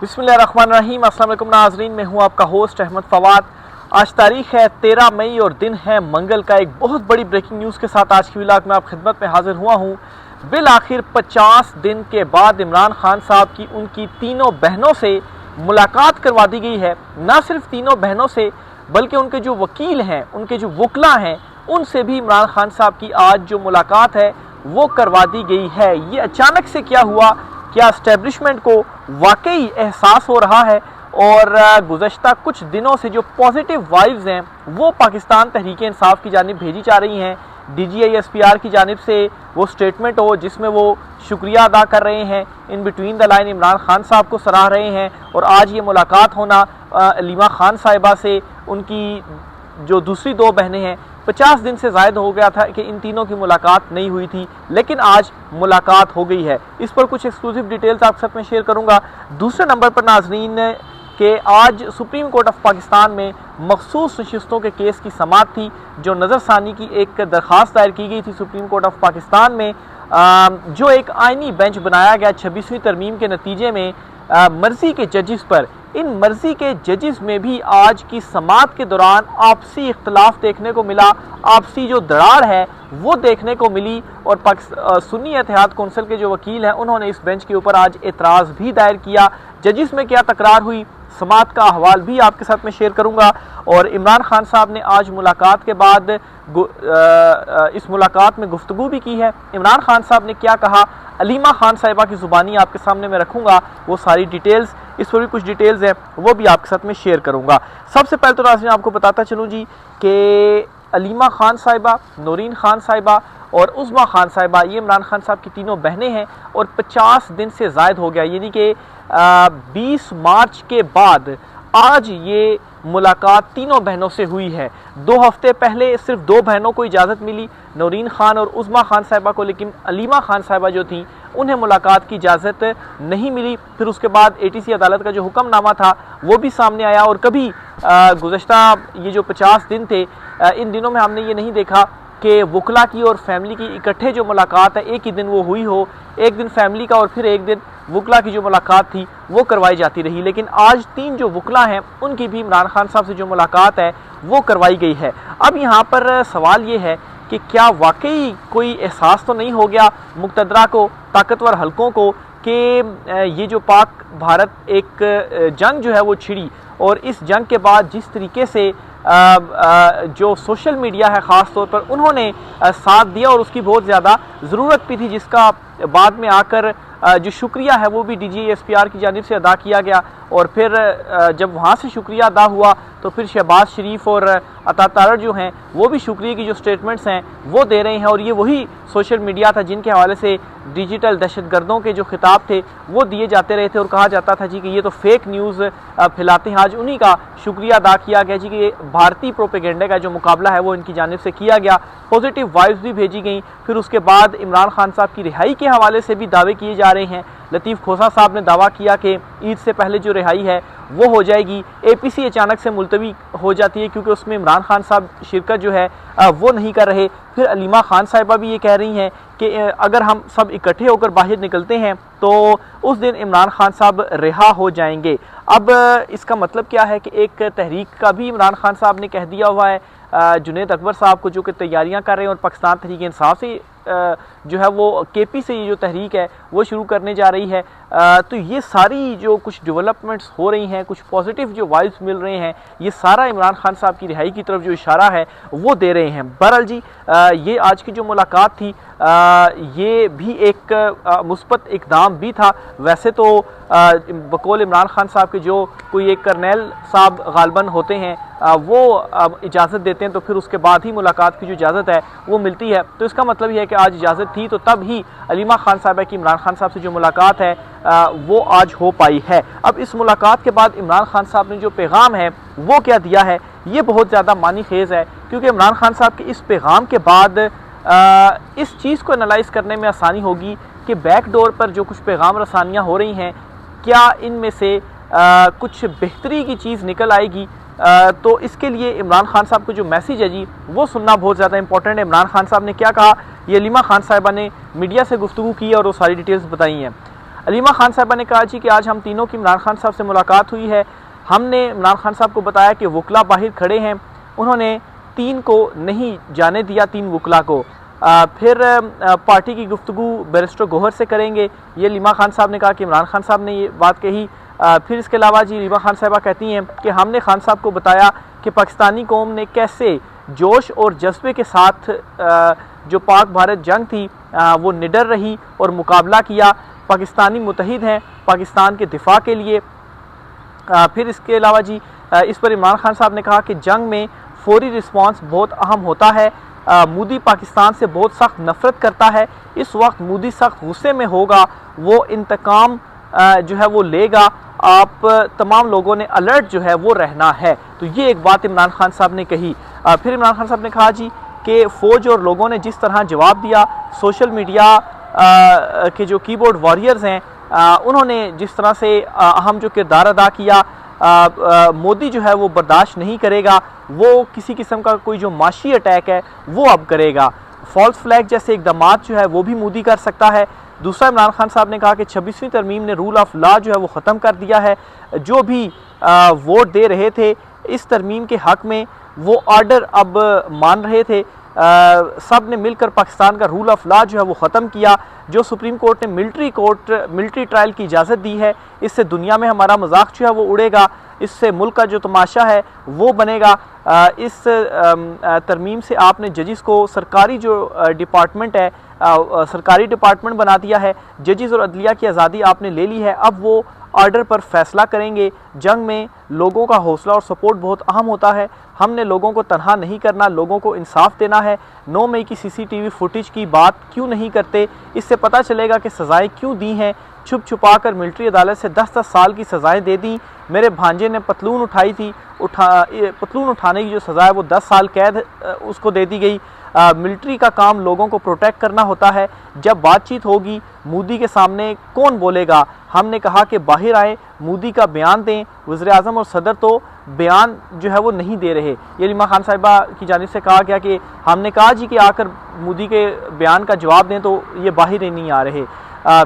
बिस्मिल्लाहिर्रहमानिर्रहीम। अस्सलाम वालेकुम नाज़रीन, मैं हूं आपका होस्ट अहमद फवाद। आज तारीख है 13 मई और दिन है मंगल का। एक बहुत बड़ी ब्रेकिंग न्यूज़ के साथ आज की व्लॉग में आप खिदमत में हाजिर हुआ हूं। बिल आखिर 50 दिन के बाद इमरान खान साहब की उनकी तीनों बहनों से मुलाकात करवा दी गई है। ना सिर्फ तीनों बहनों से बल्कि उनके जो वकील हैं, उनके जो वकला हैं, उनसे भी इमरान खान साहब की आज जो मुलाकात है वो करवा दी गई है। ये अचानक से क्या हुआ? क्या एस्टेब्लिशमेंट को वाकई एहसास हो रहा है और गुज़श्ता कुछ दिनों से जो पॉजिटिव वाइब्स हैं वो पाकिस्तान तहरीक इंसाफ की जानिब भेजी जा रही हैं। DGI-SPR की जानिब से वो स्टेटमेंट हो जिसमें वो शुक्रिया अदा कर रहे हैं, in between the line Imran Khan साहब को सराह रहे हैं। और आज ये मुलाकात होना अलीमा खान साहिबा से, उनकी जो दूसरी दो बहनें हैं, 50 दिन से ज़ायद हो गया था कि इन तीनों की मुलाकात नहीं हुई थी, लेकिन आज मुलाकात हो गई है। इस पर कुछ एक्सक्लूसिव डिटेल्स आपके साथ में शेयर करूंगा। दूसरे नंबर पर नाजरीन के आज सुप्रीम कोर्ट ऑफ पाकिस्तान में मखसूस नशिस्तों के केस की समाअत थी। जो नज़रसानी की एक दरख्वास्त दायर की गई थी सुप्रीम कोर्ट ऑफ पाकिस्तान में, जो एक आइनी बेंच बनाया गया 26वीं तरमीम के नतीजे में मर्जी के जजेस पर। इन मर्जी के जजेस में भी आज की समाअत के दौरान आपसी इख्तलाफ देखने को मिला, आपसी जो दरार है वो देखने को मिली। और सुन्नी इत्तेहाद कौंसिल के जो वकील हैं उन्होंने इस बेंच के ऊपर आज एतराज़ भी दायर किया। जजेस में क्या तकरार हुई, समाअत का अहवाल भी आपके साथ में शेयर करूंगा। और इमरान खान साहब ने आज मुलाकात के बाद इस मुलाकात में गुफ्तगू भी की है। इमरान खान साहब ने क्या कहा, अलीमा खान साहिबा की ज़ुबानी आपके सामने मैं रखूंगा, वो सारी डिटेल्स, इस पर भी कुछ डिटेल्स हैं वो भी आपके साथ में शेयर करूंगा। सबसे पहले तो नाज़रीन आपको बताता चलूँ जी कि अलीमा खान साहिबा, नूरीन खान साहिबा और उज़्मा खान साहिबा, ये इमरान खान साहब की तीनों बहनें हैं। और 50 दिन से ज़ायद हो गया, यानी कि 20 मार्च के बाद आज ये मुलाकात तीनों बहनों से हुई है। 2 हफ्ते पहले सिर्फ 2 बहनों को इजाज़त मिली, नूरीन खान और उज़्मा खान साहिबा को, लेकिन अलीमा खान साहिबा जो थी उन्हें मुलाकात की इजाज़त नहीं मिली। फिर उसके बाद ATC अदालत का जो हुक्मनामा था वो भी सामने आया। और कभी गुज़श्ता ये जो 50 दिन थे, इन दिनों में हमने ये नहीं देखा कि वकला की और फैमिली की इकट्ठे जो मुलाकात है एक ही दिन वो हुई हो। एक दिन फैमिली का और फिर एक दिन वकला की जो मुलाकात थी वो करवाई जाती रही। लेकिन आज 3 जो वकला हैं उनकी भी इमरान खान साहब से जो मुलाकात है वो करवाई गई है। अब यहाँ पर सवाल ये है कि क्या वाकई कोई एहसास तो नहीं हो गया मुक़तदरा को, ताकतवर हलकों को, कि ये जो पाक भारत एक जंग जो है वो छिड़ी। और इस जंग के बाद जिस तरीके से जो सोशल मीडिया है ख़ास तौर पर उन्होंने साथ दिया और उसकी बहुत ज़्यादा ज़रूरत भी थी, जिसका बाद में आकर जो शुक्रिया है वो भी DGI-SPR की जानिब से अदा किया गया। और फिर जब वहाँ से शुक्रिया अदा हुआ तो फिर शहबाज शरीफ और अता तारड़ जो हैं वो भी शुक्रिया की जो स्टेटमेंट्स हैं वो दे रहे हैं। और ये वही सोशल मीडिया था जिनके हवाले से डिजिटल दहशतगर्दों के जो खिताब थे वो दिए जाते रहे थे और कहा जाता था जी कि ये तो फेक न्यूज़ फैलाते हैं। आज उन्हीं का शुक्रिया अदा किया गया जी कि भारतीय प्रोपेगेंडे का जो मुकाबला है वो इनकी जानिब से किया गया। पॉजिटिव वाइब्स भी भेजी गई। फिर उसके बाद इमरान खान साहब की रिहाई के हवाले से भी दावे किए जा रहे हैं। लतीफ़ खोसा साहब ने दावा किया कि ईद से पहले जो रिहाई है वो हो जाएगी। APC अचानक से मुलतवी हो जाती है क्योंकि उसमें इमरान खान साहब शिरकत जो है वो नहीं कर रहे। फिर अलीमा खान साहिबा भी ये कह रही हैं कि अगर हम सब इकट्ठे होकर बाहर निकलते हैं तो उस दिन इमरान खान साहब रिहा हो जाएंगे। अब इसका मतलब क्या है कि एक तहरीक का भी इमरान खान साहब ने कह दिया हुआ है जुनैद अकबर साहब को, जो कि तैयारियां कर रहे हैं और पाकिस्तान तहरीक इंसाफ से जो है वो KP से ये जो तहरीक है वो शुरू करने जा रही है। तो ये सारी जो कुछ डेवलपमेंट्स हो रही हैं, कुछ पॉजिटिव जो वाइब्स मिल रहे हैं, ये सारा इमरान खान साहब की रिहाई की तरफ जो इशारा है वो दे रहे हैं। बहरहाल जी ये आज की जो मुलाकात थी ये भी एक मुस्बत इकदाम भी था। वैसे तो बकौल इमरान खान साहब के जो कोई एक कर्नल साहब गालबन होते हैं वो इजाज़त देते हैं तो फिर उसके बाद ही मुलाकात की जो इजाज़त है वो मिलती है। तो इसका मतलब ये है कि आज इजाज़त थी तो तब ही अलीमा खान साहिबा की इमरान खान साहब से जो मुलाकात है वो आज हो पाई है। अब इस मुलाकात के बाद इमरान खान साहब ने जो पैगाम है वो क्या दिया है, ये बहुत ज़्यादा मानी खेज़ है। क्योंकि इमरान खान साहब के इस पैगाम के बाद इस चीज़ को एनालाइज़ करने में आसानी होगी कि बैकडोर पर जो कुछ पैगाम रसानियाँ हो रही हैं, क्या इनमें से कुछ बेहतरी की चीज़ निकल आएगी। तो इसके लिए इमरान खान साहब को जो मैसेज है जी वो सुनना बहुत ज़्यादा इंपॉर्टेंट है। इमरान खान साहब ने क्या कहा, ये अलीमा खान साहिबा ने मीडिया से गुफ्तगू की और वो सारी डिटेल्स बताई हैं। अलीमा खान साहबा ने कहा जी कि आज हम तीनों की इमरान खान साहब से मुलाकात हुई है। हमने इमरान खान साहब को बताया कि वकला बाहर खड़े हैं, उन्होंने 3 को नहीं जाने दिया, 3 वकला को। फिर पार्टी की गुफ्तगू बैरिस्टर गौहर से करेंगे, ये लीमा खान साहब ने कहा कि इमरान खान साहब ने ये बात कही। फिर इसके अलावा जी लीमा खान साहबा कहती हैं कि हमने खान साहब को बताया कि पाकिस्तानी कौम ने कैसे जोश और जज्बे के साथ जो पाक भारत जंग थी वो निडर रही और मुकाबला किया। पाकिस्तानी मुतहिद हैं पाकिस्तान के दिफा के लिए। फिर इसके अलावा जी इस पर इमरान खान साहब ने कहा कि जंग में फौरी रिस्पांस बहुत अहम होता है। मोदी पाकिस्तान से बहुत सख्त नफरत करता है, इस वक्त मोदी सख्त गुस्से में होगा, वो इंतकाम जो है वो लेगा। आप तमाम लोगों ने अलर्ट जो है वो रहना है। तो ये एक बात इमरान खान साहब ने कही। फिर इमरान खान साहब ने कहा जी कि फ़ौज और लोगों ने जिस तरह जवाब दिया, सोशल मीडिया के जो कीबोर्ड वॉरियर्स हैं उन्होंने जिस तरह से अहम जो किरदार अदा किया, मोदी जो है वो बर्दाश्त नहीं करेगा, वो किसी किस्म का कोई जो माशी अटैक है वो अब करेगा। फॉल्स फ्लैग जैसे इकदाम जो है वो भी मोदी कर सकता है। दूसरा, इमरान खान साहब ने कहा कि 26वीं तरमीम ने रूल ऑफ लॉ जो है वो ख़त्म कर दिया है। जो भी वोट दे रहे थे इस तरमीम के हक़ में वो ऑर्डर अब मान रहे थे, सब ने मिलकर पाकिस्तान का रूल ऑफ लॉ जो है वो ख़त्म किया। जो सुप्रीम कोर्ट ने मिलिट्री ट्रायल की इजाज़त दी है, इससे दुनिया में हमारा मजाक जो है वो उड़ेगा, इससे मुल्क का जो तमाशा है वो बनेगा। इस तरमीम से आपने जजिस को सरकारी जो डिपार्टमेंट है सरकारी डिपार्टमेंट बना दिया है। जजिस और अदलिया की आज़ादी आपने ले ली है, अब वो ऑर्डर पर फैसला करेंगे। जंग में लोगों का हौसला और सपोर्ट बहुत अहम होता है। हमने लोगों को तनहा नहीं करना, लोगों को इंसाफ देना है। 9 मई की CCTV फुटेज की बात क्यों नहीं करते, इससे पता चलेगा कि सज़ाएं क्यों दी हैं। छुप छुपा कर मिलिट्री अदालत से 10-10 साल की सज़ाएं दे दी। मेरे भांजे ने पतलून उठाई थी, पतलून उठाने की जो सज़ा है वो 10 साल कैद उसको दे दी गई। मिलिट्री का काम लोगों को प्रोटेक्ट करना होता है। जब बातचीत होगी मोदी के सामने कौन बोलेगा, हमने कहा कि बाहर आए, मोदी का बयान दें। वज़ीर-ए-आज़म और सदर तो बयान जो है वो नहीं दे रहे। ये लीमा खान साहिबा की जानिब से कहा गया कि हमने कहा जी कि आकर मोदी के बयान का जवाब दें, तो ये बाहर ही नहीं आ रहे।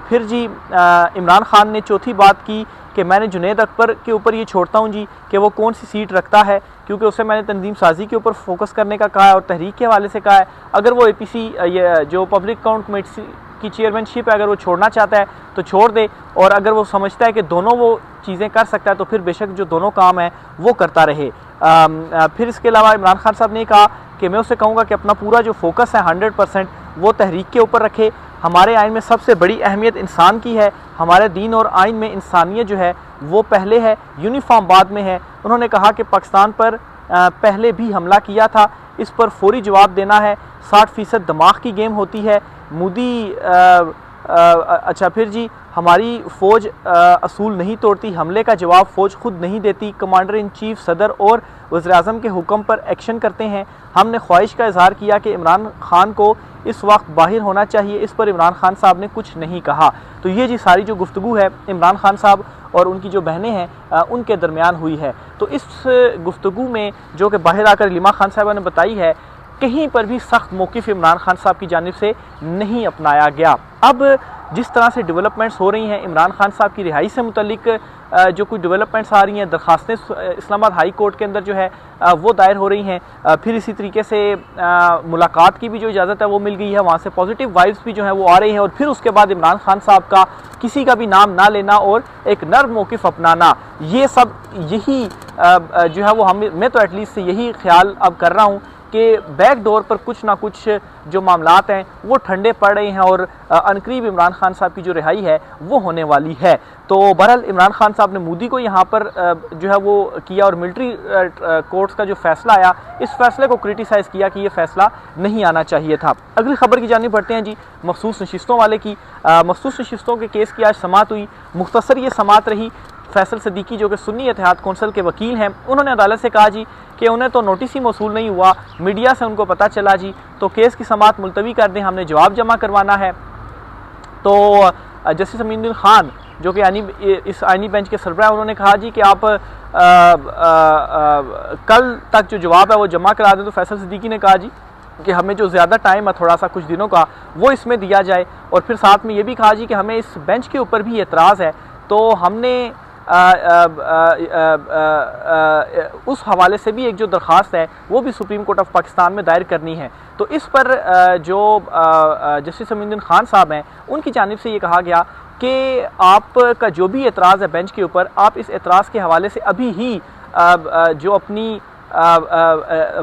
फिर जी इमरान खान ने चौथी बात की कि मैंने जुनैद अकबर के ऊपर ये छोड़ता हूँ जी कि वो कौन सी सीट रखता है, क्योंकि उसे मैंने तंजीम साजी के ऊपर फोकस करने का कहा है और तहरीक के हवाले से कहा है। अगर वो APC जो पब्लिक अकाउंट कमेटी की चेयरमैनशिप है, अगर वो छोड़ना चाहता है तो छोड़ दे, और अगर वो समझता है कि दोनों वो चीज़ें कर सकता है तो फिर बेशक जो दोनों काम है वो करता रहे। फिर इसके अलावा इमरान खान साहब ने कहा कि मैं उसे कहूँगा कि अपना पूरा जो फोकस है 100% वो तहरीक के ऊपर रखे। हमारे आइन में सबसे बड़ी अहमियत इंसान की है। हमारे दीन और आइन में इंसानियत जो है वो पहले है, यूनिफॉर्म बाद में है। उन्होंने कहा कि पाकिस्तान पर पहले भी हमला किया था, इस पर फौरी जवाब देना है। 60% दिमाग की गेम होती है। मोदी अच्छा, फिर जी हमारी फ़ौज असूल नहीं तोड़ती, हमले का जवाब फ़ौज खुद नहीं देती। कमांडर इन चीफ सदर और वज़ीर-ए-आज़म के हुक्म पर एक्शन करते हैं। हमने ख्वाहिश का इजहार किया कि इमरान खान को इस वक्त बाहर होना चाहिए, इस पर इमरान खान साहब ने कुछ नहीं कहा। तो ये जी सारी जो गुफ्तगू है इमरान खान साहब और उनकी जो बहनें हैं उनके दरमियान हुई है। तो इस गुफ्तगू में जो कि बाहर आकर लीमा खान साहबा ने बताई है, कहीं पर भी सख्त मौक़िफ़ इमरान खान साहब की जानिब से नहीं अपनाया गया। अब जिस तरह से डेवलपमेंट्स हो रही हैं, इमरान खान साहब की रिहाई से मुतल्लिक जो कुछ डेवलपमेंट्स आ रही हैं, दरखास्तें इस्लामाबाद हाई कोर्ट के अंदर जो है वो दायर हो रही हैं। फिर इसी तरीके से मुलाकात की भी जो इजाज़त है वो मिल गई है, वहाँ से पॉजिटिव वाइब्स भी जो है वो आ रही हैं। और फिर उसके बाद इमरान खान साहब का किसी का भी नाम ना लेना और एक नर्म मौक़िफ़ अपनाना, ये सब यही जो है वो मैं तो एटलीस्ट यही ख्याल अब कर रहा हूँ कि बैक डोर पर कुछ ना कुछ जो मामलात हैं वो ठंडे पड़ रहे हैं और अनकरीब इमरान खान साहब की जो रिहाई है वो होने वाली है। तो बहरहाल इमरान खान साहब ने मोदी को यहाँ पर जो है वो किया और मिलिट्री कोर्ट्स का जो फैसला आया, इस फैसले को क्रिटिसाइज़ किया कि ये फैसला नहीं आना चाहिए था। अगली खबर की जानिब बढ़ते हैं जी, मखसूस नशिस्तों वाले की। मखसूस नशिस्तों के केस की आज समाअत हुई। मुख्तसर ये समाअत रही। फैसल सदीकी जो कि सुन्नी इत्तेहाद कौंसिल के वकील हैं, उन्होंने अदालत से कहा जी कि उन्हें तो नोटिस ही मौसूल नहीं हुआ, मीडिया से उनको पता चला जी, तो केस की समाअत मुलतवी कर दें, हमने जवाब जमा करवाना है। तो जस्टिस अमीनुद्दीन खान जो कि इस आइनी बेंच के सरबराह, उन्होंने कहा जी कि आप कल तक जो जवाब है वो जमा करा दें। तो फैसल सदीकी ने कहा जी कि हमें जो ज़्यादा टाइम है थोड़ा सा कुछ दिनों का वो इसमें दिया जाए। और फिर साथ में ये भी कहा जी कि हमें इस बेंच के ऊपर भी एतराज़ है, तो हमने उस हवाले से भी एक जो दरख्वास्त है वो भी सुप्रीम कोर्ट ऑफ पाकिस्तान में दायर करनी है। तो इस पर जो जस्टिस अमीनुद्दीन खान साहब हैं उनकी जानिब से ये कहा गया कि आपका जो भी एतराज़ है बेंच के ऊपर, आप इस एतराज़ के हवाले से अभी ही जो अपनी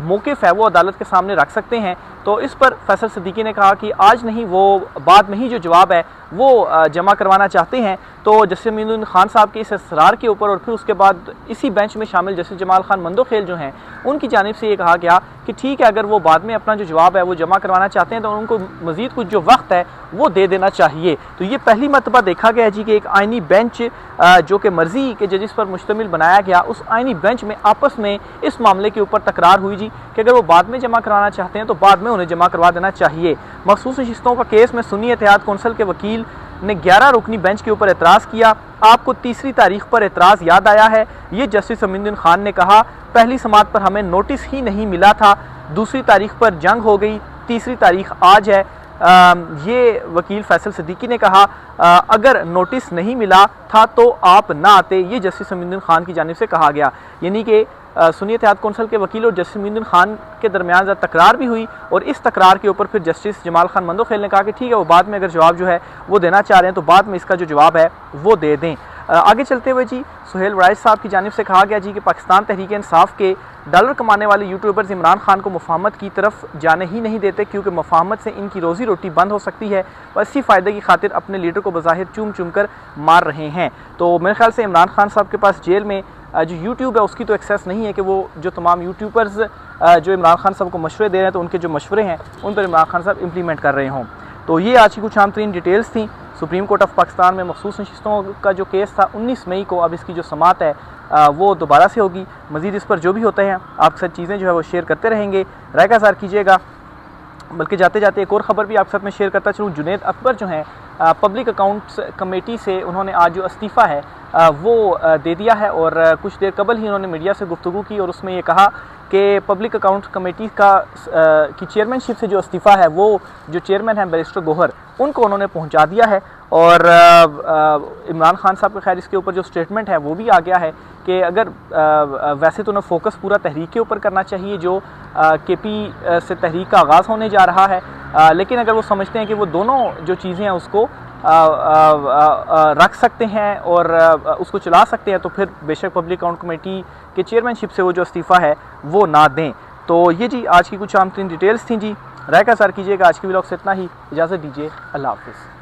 मौक़िफ़ है वो अदालत के सामने रख सकते हैं। तो इस पर फैसल सिद्दीकी ने कहा कि आज नहीं, वो बाद में ही जो जवाब है वो जमा करवाना चाहते हैं। तो जस्टिस अमीनुद्दीन खान साहब के इस इसरार के ऊपर और फिर उसके बाद इसी बेंच में शामिल जस्टिस जमाल खान मंदोखेल जो हैं उनकी जानिब से ये कहा गया कि ठीक है, अगर वो बाद में अपना जो जवाब है वो जमा करवाना चाहते हैं तो उनको मज़ीद कुछ जो वक्त है वो दे देना चाहिए। तो ये पहली मरतबा देखा गया जी कि एक आइनी बेंच जो कि मर्जी के जजिस पर मुश्तमिल बनाया गया, उस आइनी बेंच में आपस में इस मामले के ऊपर तकरार हुई जी कि अगर वो बाद में जमा करवाना चाहते हैं तो बाद में उन्हें जमा करवा देना चाहिए। मखसूस नशिस्तों का केस में सुन्नी इत्तेहाद कौंसिल के वकील ने 11 रुकनी बेंच के ऊपर एतराज़ किया। आपको तीसरी तारीख पर एतराज़ याद आया है, ये जस्टिस अमीनुद्दीन खान ने कहा। पहली समाअत पर हमें नोटिस ही नहीं मिला था, दूसरी तारीख पर जंग हो गई, तीसरी तारीख आज है। ये वकील फैसल सिद्दीकी ने कहा अगर नोटिस नहीं मिला था तो आप ना आते, ये जस्टिस अमीनुद्दीन खान की जानिब से कहा गया। यानी कि सुन्नी इत्तेहाद कौंसिल के वकील और जस्टिस अमीनुद्दीन खान के दरमियान ज़रा तकरार भी हुई और इस तकरार के ऊपर फिर जस्टिस जमाल खान मंदोखेल ने कहा कि ठीक है, वो बाद में अगर जवाब जो है वो देना चाह रहे हैं तो बाद में इसका जो जवाब है वो दे दें। आगे चलते हुए जी सुहेल वराइज साहब की जानिब से कहा गया जी कि पाकिस्तान तहरीक इंसाफ के डॉलर कमाने वाले यूट्यूबर्स इमरान खान को मुफाहमत की तरफ जाने ही नहीं देते, क्योंकि मुफाहमत से इनकी रोज़ी रोटी बंद हो सकती है। और इसी फ़ायदे की खातिर अपने लीडर को बज़ाहिर चूम चूम कर मार रहे हैं। तो मेरे ख्याल से इमरान खान साहब के पास जेल में जो यूट्यूब है उसकी तो एक्सेस नहीं है कि वो जो तमाम यूट्यूबर्स जो इमरान खान साहब को मशवरे दे रहे हैं तो उनके जो मशवरे हैं उन पर इमरान खान साहब इम्प्लीमेंट कर रहे हों। तो ये आज की कुछ आम तरीन डिटेल्स थी। सुप्रीम कोर्ट ऑफ पाकिस्तान में मखसूस नशिस्तों का जो केस था 19 मई को, अब इसकी जो समाअत है वो दोबारा से होगी। मज़ीद इस पर जो भी होते हैं आपके साथ चीज़ें जो है वो शेयर करते रहेंगे, राय का इज़हार कीजिएगा। बल्कि जाते जाते एक और ख़बर भी आपके साथ में शेयर करता चलूँ। जुनैद अकबर जो हैं पब्लिक अकाउंट्स कमेटी से उन्होंने आज जो इस्तीफ़ा है वो दे दिया है और कुछ देर कबल ही उन्होंने मीडिया से गुफ्तगू की और उसमें ये कहा कि पब्लिक अकाउंट कमेटी की चेयरमैनशिप से जो इस्तीफ़ा है वो जो चेयरमैन हैं बैरिस्टर गोहर उनको उन्होंने पहुंचा दिया है। और इमरान खान साहब का खैर इसके ऊपर जो स्टेटमेंट है वो भी आ गया है कि अगर वैसे तो उन्हें फोकस पूरा तहरीक के ऊपर करना चाहिए जो KP से तहरीक का आगाज़ होने जा रहा है, लेकिन अगर वो समझते हैं कि वो दोनों जो चीज़ें हैं उसको रख सकते हैं और उसको चला सकते हैं तो फिर बेशक पब्लिक अकाउंट कमेटी के चेयरमैनशिप से वो जो इस्तीफ़ा है वो ना दें। तो ये जी आज की कुछ आम तरीन डिटेल्स थी जी, राय का इज़हार कीजिएगा। आज की व्लॉग से इतना ही, इजाज़त दीजिए, अल्लाह हाफ़िज़।